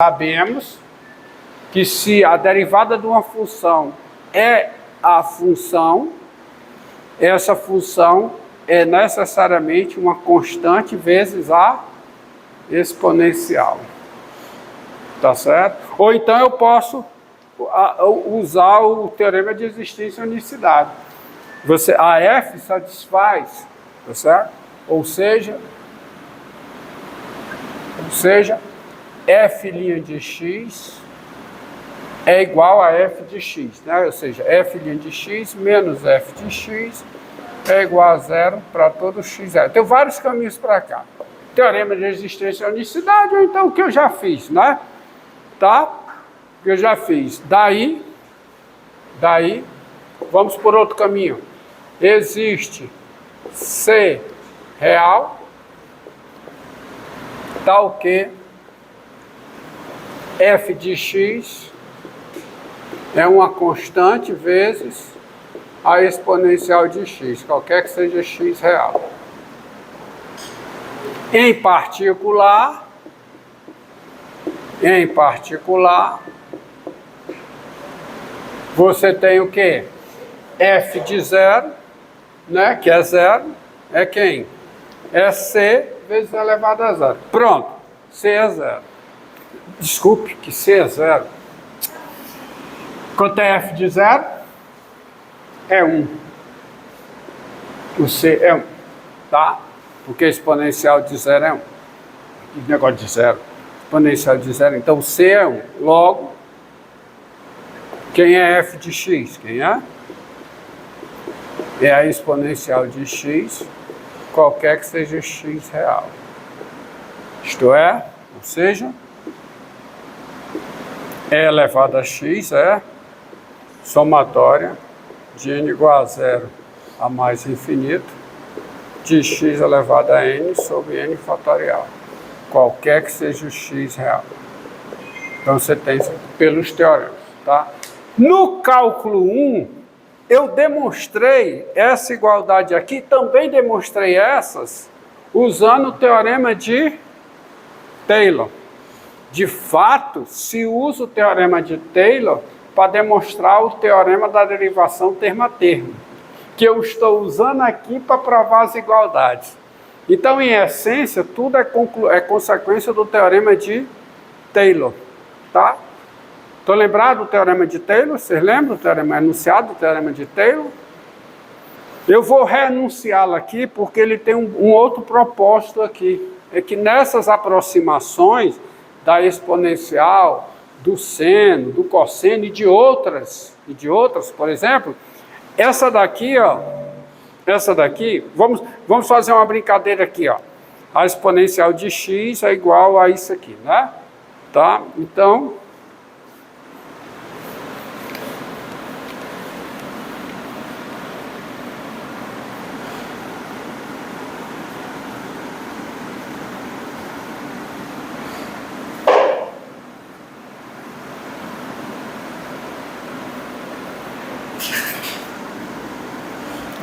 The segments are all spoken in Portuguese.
Sabemos que se a derivada de uma função é a função, essa função é necessariamente uma constante vezes a exponencial. Tá certo? Ou então eu posso usar o teorema de existência e unicidade. A f satisfaz, tá certo? Ou seja, f' de x é igual a f de x, né? Ou seja, f' de x menos f de x é igual a zero para todo x zero. Tem vários caminhos para cá. Teorema de existência e unicidade, ou então o que eu já fiz, né? Tá? O que eu já fiz. Daí, vamos por outro caminho. Existe C real, tal que f de x é uma constante vezes a exponencial de x, qualquer que seja x real. Em particular, você tem o quê? F de zero, né, que é zero, é quem? É C vezes elevado a zero. Pronto, C é zero. Desculpe, que C é zero. Quanto é F de zero? É 1. O C é 1, tá? Porque exponencial de zero é 1. Que negócio de zero? Exponencial de zero, então C é 1. Logo, quem é F de x? Quem é? É a exponencial de x, qualquer que seja x real. Isto é, ou seja, E elevado a x é somatória de n igual a zero a mais infinito de x elevado a n sobre n fatorial, qualquer que seja o x real. Então você tem pelos teoremas, tá? No cálculo 1, eu demonstrei essa igualdade aqui, também demonstrei essas, usando o teorema de Taylor. De fato, se usa o teorema de Taylor para demonstrar o teorema da derivação termo a termo, que eu estou usando aqui para provar as igualdades. Então, em essência, tudo é consequência do teorema de Taylor, tá? Estou lembrado do teorema de Taylor? Vocês lembram do teorema enunciado do teorema de Taylor? Eu vou reenunciá-lo aqui porque ele tem um outro propósito aqui. É que nessas aproximações da exponencial, do seno, do cosseno e de outras, por exemplo, essa daqui, vamos fazer uma brincadeira aqui, ó. A exponencial de x é igual a isso aqui, né? Tá? Então,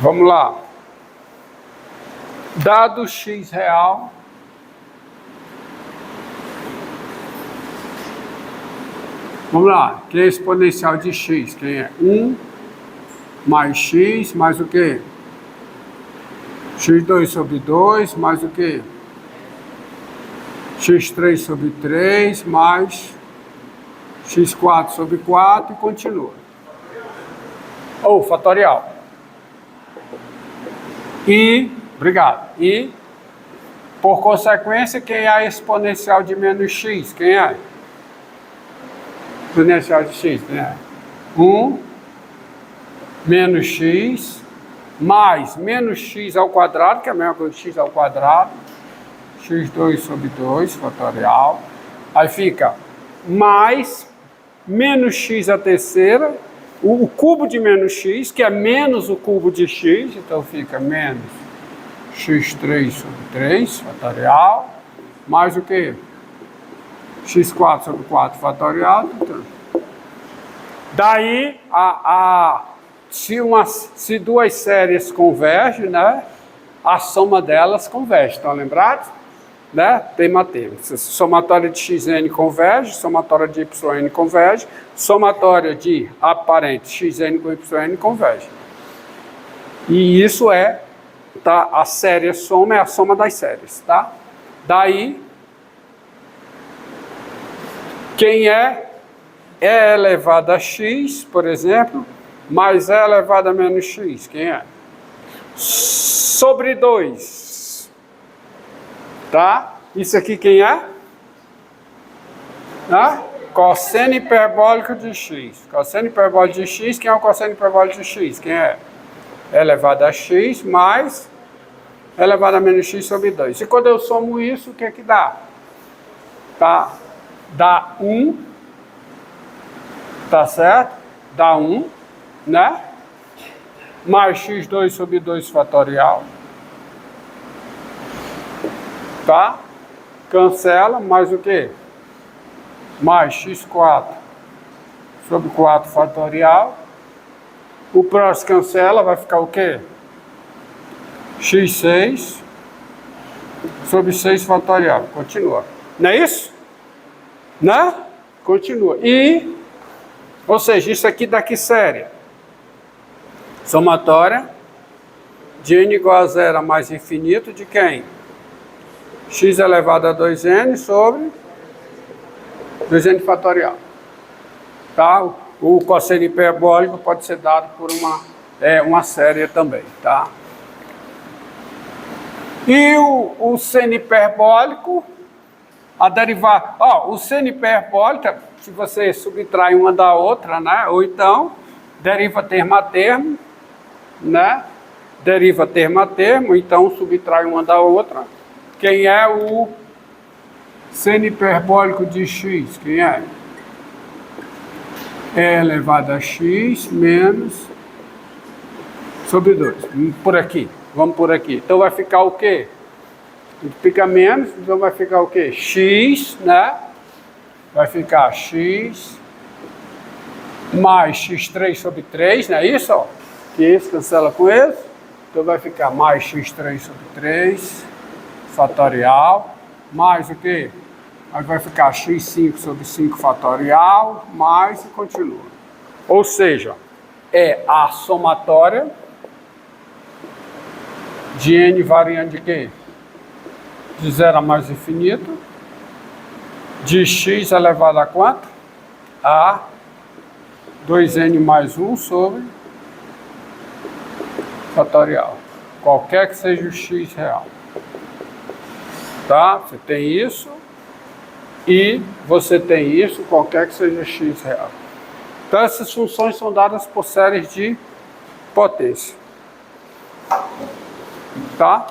vamos lá. Dado x real, vamos lá, que é a exponencial de x? Quem é? 1 mais x, mais o quê? x2 sobre 2, mais o quê? x3 sobre 3, mais x4 sobre 4 e continua. Ou fatorial. Obrigado. E, por consequência, quem é a exponencial de menos x? Quem é? Exponencial de x, quem é? 1 menos x mais menos x ao quadrado, que é a mesma coisa que x ao quadrado, x2 sobre 2, fatorial. Aí fica mais menos x a terceira, o cubo de menos x, que é menos o cubo de x, então fica menos x3 sobre 3, fatorial, mais o que? x4 sobre 4, fatorial. Então. Daí, se duas séries convergem, né, a soma delas converge, estão lembrados? né? Termo a termo. Somatória de xn converge, somatória de yn converge, somatória de aparente xn com yn converge. E isso é, tá? A série soma é a soma das séries, tá? Daí, quem é E elevado a x, por exemplo, mais E elevado a menos x, quem é? Sobre 2, tá? Isso aqui quem é? Tá? Cosseno hiperbólico de x. Cosseno hiperbólico de x, quem é o cosseno hiperbólico de x? Quem é? E elevado a x mais E elevado a menos x sobre 2. E quando eu somo isso, o que é que dá? Tá? Dá 1, tá certo? Dá 1, né? Mais x2 sobre 2 fatorial. Tá? Cancela, mais o quê? Mais x4 sobre 4 fatorial. O próximo cancela, vai ficar o quê? x6 sobre 6 fatorial. Continua. Não é isso? Né? Continua. E, ou seja, isso aqui dá que série? Somatória de n igual a 0 a mais infinito de quem? X elevado a 2n sobre 2n fatorial. Tá? O cosseno hiperbólico pode ser dado por uma série também, tá? E o seno hiperbólico, a derivada... o seno hiperbólico, se você subtrai uma da outra, né? Ou então, deriva termo a termo, né? Deriva termo a termo, então subtrai uma da outra. Quem é o seno hiperbólico de x? Quem é? E elevado a x menos sobre 2. Por aqui. Vamos por aqui. Então vai ficar o quê? Fica menos, então vai ficar o quê? X, né? Vai ficar x mais x3 sobre 3, não é isso? Ó? Que esse cancela com esse. Então vai ficar mais x3 sobre 3 fatorial, mais o quê? Aí vai ficar x5 sobre 5 fatorial, mais e continua. Ou seja, é a somatória de n variando de quê? De 0 a mais infinito, de x elevado a quanto? A 2n mais 1 sobre fatorial. Qualquer que seja o x real. Tá? Você tem isso e você tem isso, qualquer que seja x real. Então essas funções são dadas por séries de potência. Tá?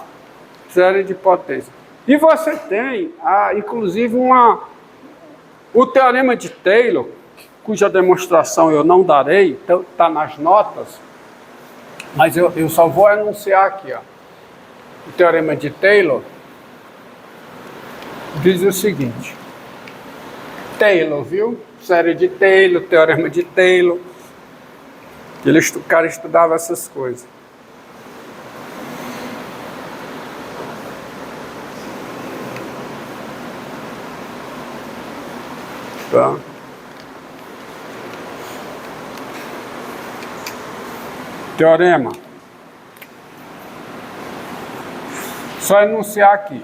Série de potência. E você tem, inclusive, o teorema de Taylor, cuja demonstração eu não darei, está nas notas, mas eu só vou enunciar aqui. Ó. O teorema de Taylor diz o seguinte. Taylor, viu? Série de Taylor, teorema de Taylor. O cara estudava essas coisas. Tá? Teorema. Só enunciar aqui.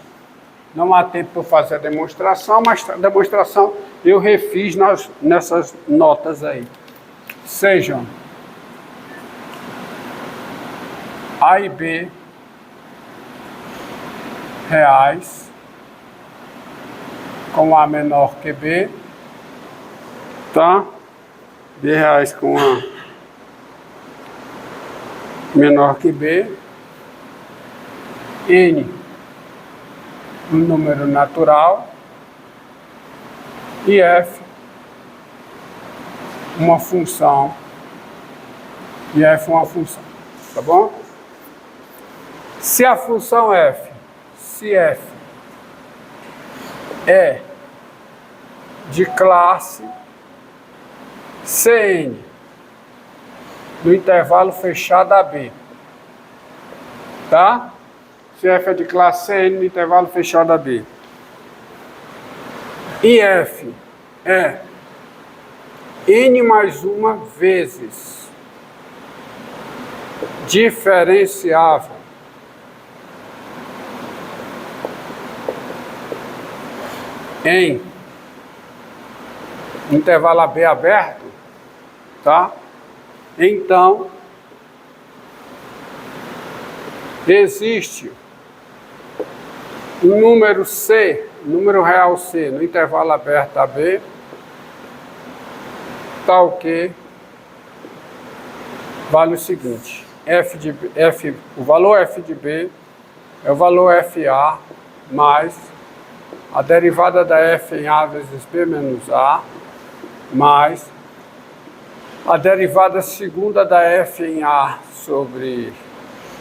Não há tempo para fazer a demonstração, mas a demonstração eu refiz nessas notas aí. Sejam A e B reais com A menor que B, tá? B reais com A menor que B, N, um número natural, e F, uma função, tá bom? Se a função F, se F é de classe Cn, no intervalo fechado AB, tá? Se F é de classe Cn no intervalo fechado AB. E f é n mais uma vezes diferenciável em intervalo AB aberto, tá? Então, existe um número C, número real C, no intervalo aberto AB, tal que vale o seguinte: o valor f de B é o valor FA mais a derivada da f em A vezes B menos A, mais a derivada segunda da f em A sobre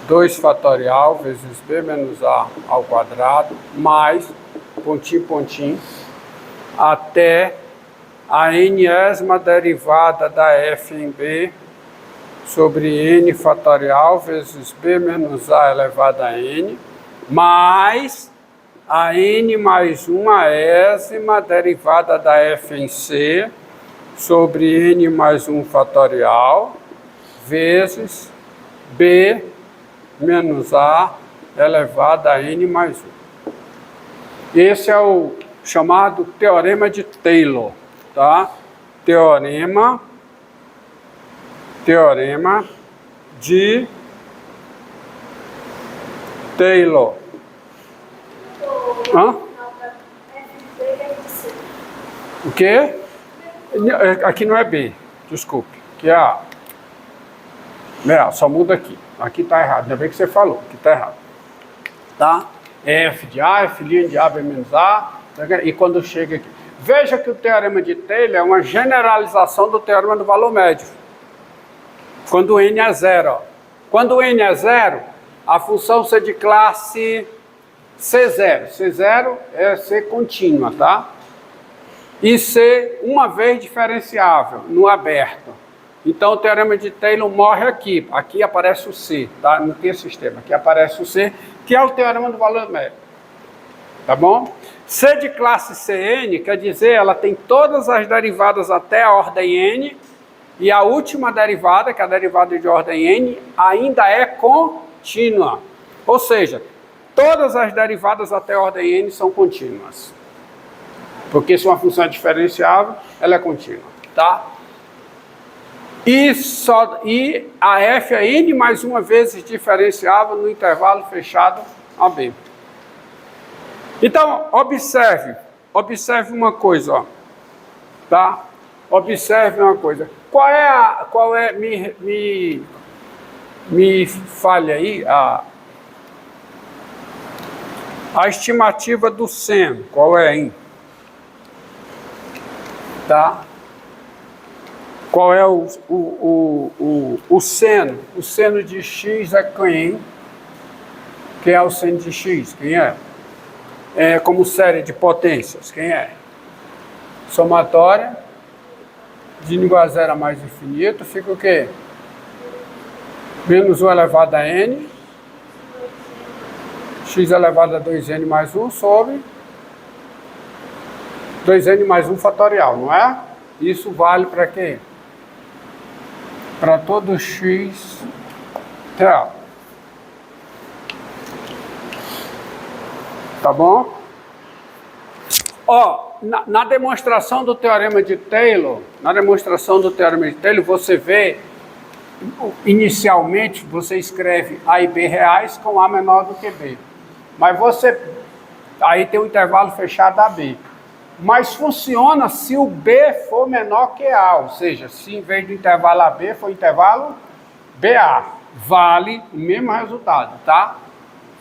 2 fatorial vezes B menos A ao quadrado, mais, pontinho, pontinho, até a n-ésima derivada da f em B sobre n fatorial vezes B menos A elevado a n, mais a n mais uma ésima derivada da f em C sobre n mais um fatorial vezes B menos A elevado a n mais 1. Esse é o chamado Teorema de Taylor, tá? Teorema de Taylor. Hã? O quê? Aqui não é B, desculpe. Aqui é A. Só muda aqui. Aqui está errado. Ainda bem que você falou. Aqui está errado. Tá? F de A, F' de A, B menos A. E quando chega aqui. Veja que o teorema de Taylor é uma generalização do teorema do valor médio. Quando n é zero. Ó. Quando n é zero, a função C de classe C0. C0 é C contínua, tá? E C uma vez diferenciável no aberto. Então o teorema de Taylor morre aqui. Aqui aparece o C, tá? Não tem sistema. Aqui aparece o C, que é o teorema do valor médio. Tá bom? C de classe Cn quer dizer, ela tem todas as derivadas até a ordem n, e a última derivada, que é a derivada de ordem n, ainda é contínua. Ou seja, todas as derivadas até a ordem n são contínuas. Porque se uma função é diferenciável, ela é contínua, tá? E a f é n mais uma vezes diferenciável no intervalo fechado AB. Então, observe uma coisa, ó, tá? Observe uma coisa. Me fale aí a estimativa do seno. Qual é, hein? Tá? Qual é o seno? O seno de x é quem? Quem é o seno de x? Quem é? É como série de potências. Quem é? Somatória de n igual a 0 a mais infinito, fica o quê? Menos 1 elevado a n, x elevado a 2n mais 1 sobre 2n mais 1 fatorial, não é? Isso vale para quê? Para todo x real. Tá bom? Ó, na demonstração do teorema de Taylor, você vê, inicialmente, você escreve A e B reais com A menor do que B. Mas aí tem um intervalo fechado AB. Mas funciona se o B for menor que A, ou seja, se em vez do intervalo AB for intervalo BA, vale o mesmo resultado, tá?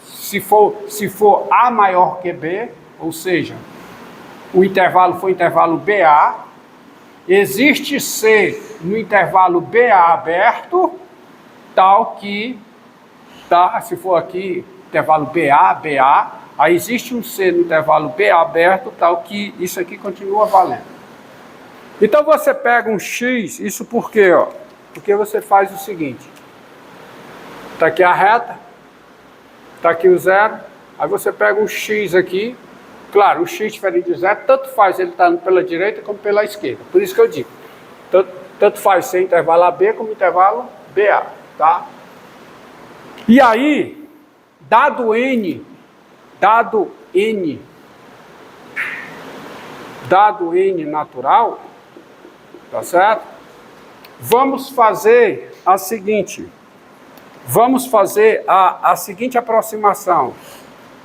Se for A maior que B, ou seja, o intervalo for intervalo BA, existe C no intervalo BA aberto, tal que, tá, se for aqui intervalo BA, aí existe um C no intervalo BA aberto, tal que isso aqui continua valendo. Então você pega um X, isso por quê? Ó? Porque você faz o seguinte, está aqui a reta, está aqui o zero, aí você pega um X aqui, Claro, o x diferente de zero, tanto faz ele estar pela direita como pela esquerda. Por isso que eu digo, tanto faz ser intervalo AB como intervalo BA, tá? E aí, dado N natural, tá certo? Vamos fazer a seguinte, a seguinte aproximação.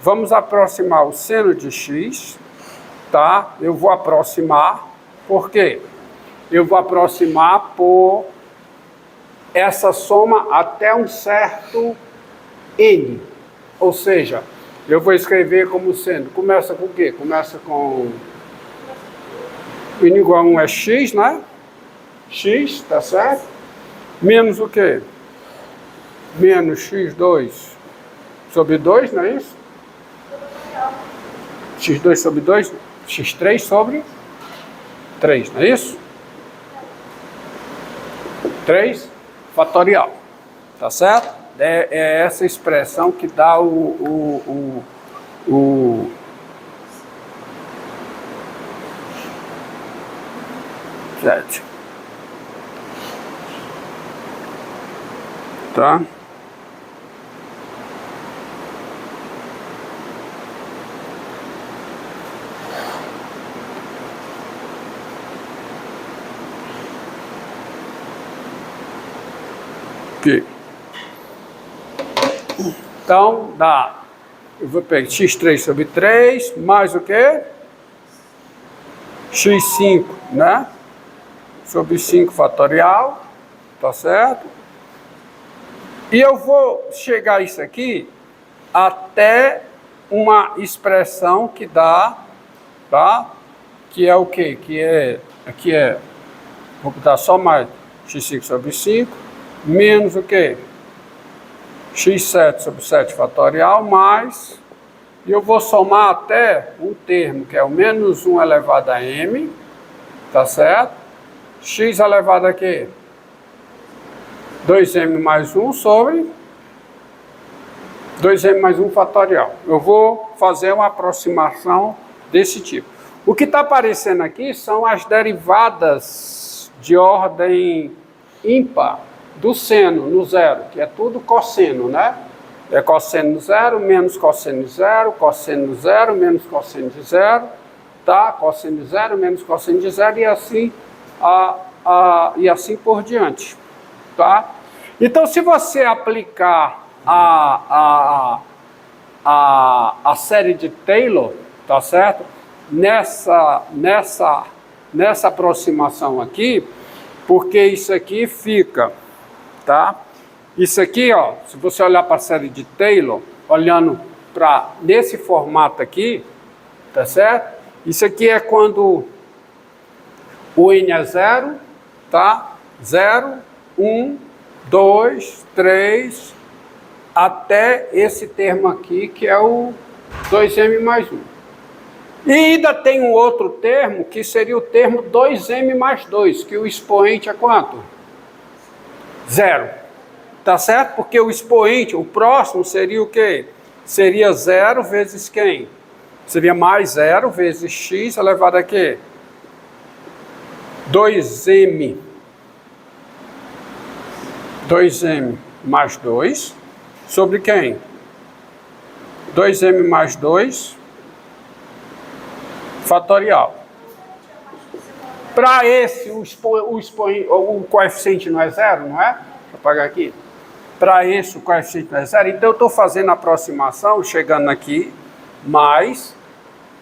Vamos aproximar o seno de x, tá? Eu vou aproximar, por quê? Eu vou aproximar por essa soma até um certo n. Ou seja, eu vou escrever como sendo, começa com o quê? Começa com n igual a 1 é x, né? X, tá certo? Menos o quê? Menos x2 sobre 2, não é isso? x2 sobre 2, x3 sobre 3, não é isso? 3 fatorial, tá certo? É essa expressão que dá o 7. Tá? Aqui. Então, dá, eu vou pegar x3 sobre 3, mais o quê? x5, né? Sobre 5 fatorial, tá certo? E eu vou chegar a isso aqui até uma expressão que dá, tá? Que é o quê? Aqui é, vou botar só mais x5 sobre 5, menos o quê? x7 sobre 7 fatorial, mais, e eu vou somar até um termo, que é o menos 1 elevado a m, tá certo? X elevado a quê? 2m mais 1 sobre 2m mais 1 fatorial. Eu vou fazer uma aproximação desse tipo. O que está aparecendo aqui são as derivadas de ordem ímpar do seno no zero, que é tudo cosseno, né? É cosseno zero, menos cosseno de zero, cosseno zero, menos cosseno de zero, tá? Cosseno de zero, menos cosseno de zero, e assim, e assim por diante, tá? Então, se você aplicar a série de Taylor, tá certo? Nessa aproximação aqui, porque isso aqui fica, tá? Isso aqui, ó, se você olhar para a série de Taylor, olhando para nesse formato aqui, tá certo? Isso aqui é quando o n é 0, tá? 0, 1, 2, 3, até esse termo aqui, que é o 2m mais 1. E ainda tem um outro termo, que seria o termo 2m mais 2, que o expoente é quanto? 0. Tá certo? Porque o expoente, o próximo seria o quê? Seria 0 vezes quem? Seria mais 0 vezes x elevado a quê? 2m. 2m mais 2 sobre quem? 2m mais 2 fatorial. Para esse, o coeficiente não é 0, não é? Deixa eu apagar aqui. Para esse, o coeficiente não é 0. Então, eu estou fazendo a aproximação, chegando aqui, mais,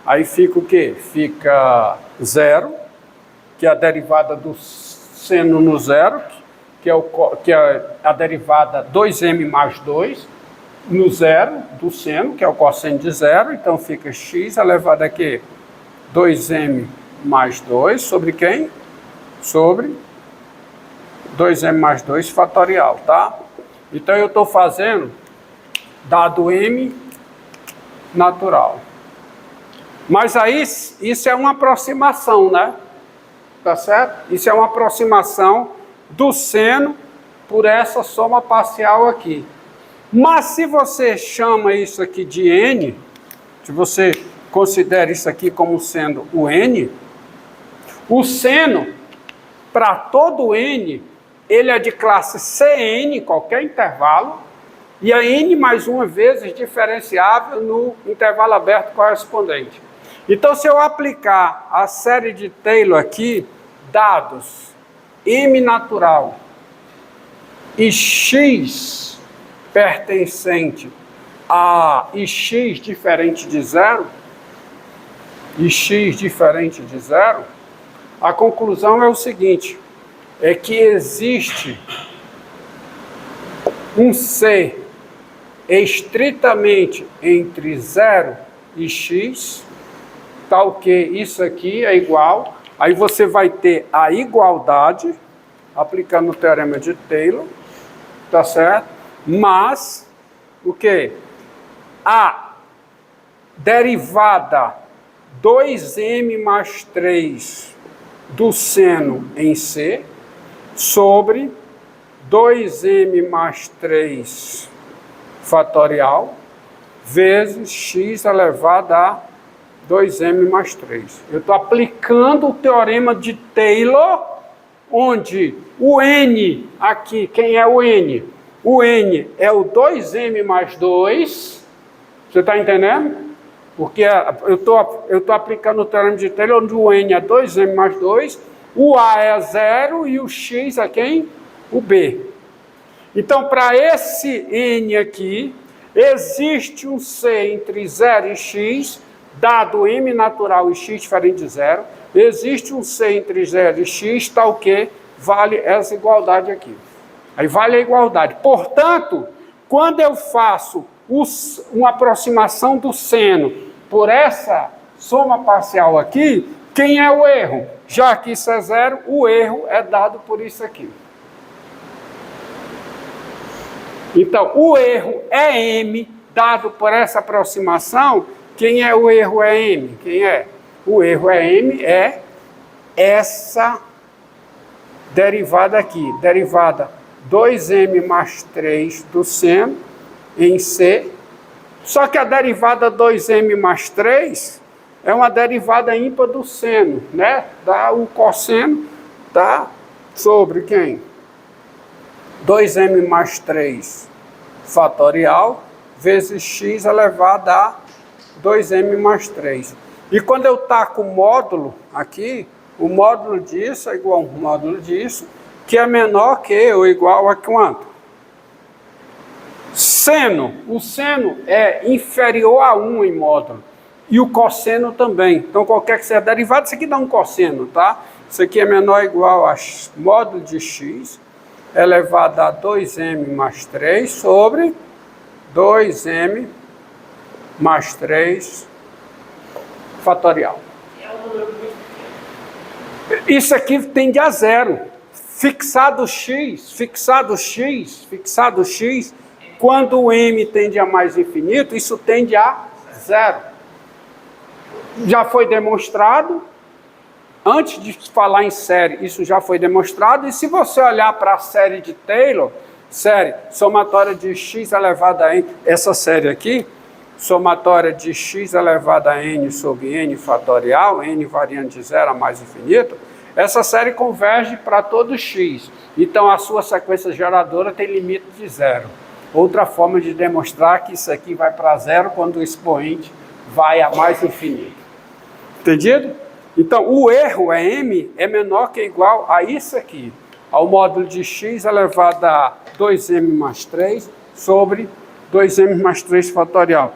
aí fica o quê? Fica 0, que é a derivada do seno no zero, que é a derivada 2m mais 2, no zero do seno, que é o cosseno de zero. Então, fica x elevado a quê? 2m mais 2 sobre quem? Sobre 2m mais 2 fatorial, tá? Então, eu estou fazendo dado m natural. Mas aí, isso é uma aproximação, né? Tá certo? Isso é uma aproximação do seno por essa soma parcial aqui. Mas se você chama isso aqui de n, se você considere isso aqui como sendo o n, o seno, para todo n, ele é de classe Cn, qualquer intervalo, e a n mais uma vezes diferenciável no intervalo aberto correspondente. Então, se eu aplicar a série de Taylor aqui, dados m natural e x pertencente a x diferente de zero, a conclusão é o seguinte, é que existe um C estritamente entre 0 e x, tal que isso aqui é igual, aí você vai ter a igualdade, aplicando o teorema de Taylor, tá certo? Mas, o quê? A derivada 2m mais 3 do seno em C sobre 2m mais 3 fatorial vezes x elevado a 2m mais 3. Eu estou aplicando o teorema de Taylor, onde o n aqui, quem é o n? O n é o 2m mais 2, você está entendendo? Porque eu estou aplicando o teorema de Taylor, onde o n é 2m mais 2, o a é 0 e o x é quem? O b. Então, para esse n aqui, existe um C entre 0 e x, dado m natural e x diferente de 0, existe um C entre 0 e x, tal que vale essa igualdade aqui. Aí vale a igualdade. Portanto, quando eu faço uma aproximação do seno por essa soma parcial aqui, quem é o erro? Já que isso é 0, o erro é dado por isso aqui. Então, o erro é m, dado por essa aproximação. Quem é o erro é m? Quem é? O erro é m, é essa derivada aqui. Derivada 2m mais 3 do seno em C. Só que a derivada 2m mais 3 é uma derivada ímpar do seno, né? Dá o cosseno, tá? Sobre quem? 2m mais 3 fatorial vezes x elevado a 2m mais 3. E quando eu taco o módulo aqui, o módulo disso é igual ao módulo disso, que é menor que ou igual a quanto? Seno. O seno é inferior a 1 em módulo. E o cosseno também. Então, qualquer que seja a derivada, isso aqui dá um cosseno, tá? Isso aqui é menor ou igual a módulo de x elevado a 2m mais 3 sobre 2m mais 3 fatorial. Isso aqui tende a zero. Fixado x, quando o m tende a mais infinito, isso tende a zero. Já foi demonstrado, antes de falar em série, isso já foi demonstrado, e se você olhar para a série de Taylor, série somatória de x elevado a n, essa série aqui, somatória de x elevado a n sobre n fatorial, n variando de 0 a mais infinito, essa série converge para todo x. Então, a sua sequência geradora tem limite de 0. Outra forma de demonstrar que isso aqui vai para 0 quando o expoente vai a mais infinito. Entendido? Então, o erro é m é menor que ou igual a isso aqui, ao módulo de x elevado a 2m mais 3 sobre 2m mais 3 fatorial.